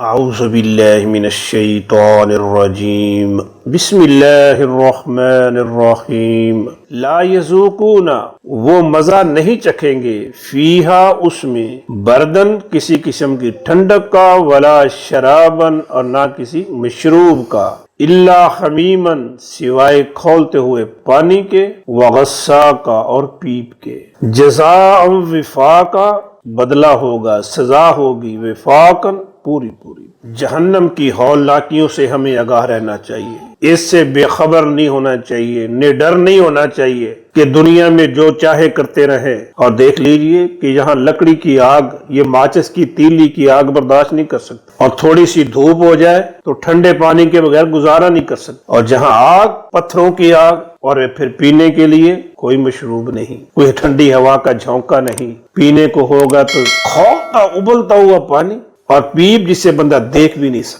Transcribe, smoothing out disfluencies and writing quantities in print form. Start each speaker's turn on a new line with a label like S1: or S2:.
S1: اعوذ باللہ من الشیطان الرجیم بسم اللہ الرحمن الرحیم لا یذوقون وہ مزہ نہیں چکھیں گے فیہا اس میں بردن کسی قسم کی ٹھنڈک کا ولا شرابن اور نہ کسی مشروب کا الا حمیمن سوائے کھولتے ہوئے پانی کے وغساقا اور پیپ کے جزاء وفاقا بدلہ ہوگا سزا ہوگی وفاقن پوری جہنم کی ہولناکیوں سے ہمیں آگاہ رہنا چاہیے، اس سے بے خبر نہیں ہونا چاہیے، ڈر نہیں ہونا چاہیے کہ دنیا میں جو چاہے کرتے رہیں۔ اور دیکھ لیجئے کہ یہاں لکڑی کی آگ، یہ ماچس کی تیلی کی آگ برداشت نہیں کر سکتی، اور تھوڑی سی دھوپ ہو جائے تو ٹھنڈے پانی کے بغیر گزارا نہیں کر سکتی، اور جہاں آگ پتھروں کی آگ، اور پھر پینے کے لیے کوئی مشروب نہیں، کوئی ٹھنڈی ہوا کا جھونکا نہیں، پینے کو ہوگا تو کھولتا ابلتا ہوا پانی، اور پیپ جسے بندہ دیکھ بھی نہیں سکتا۔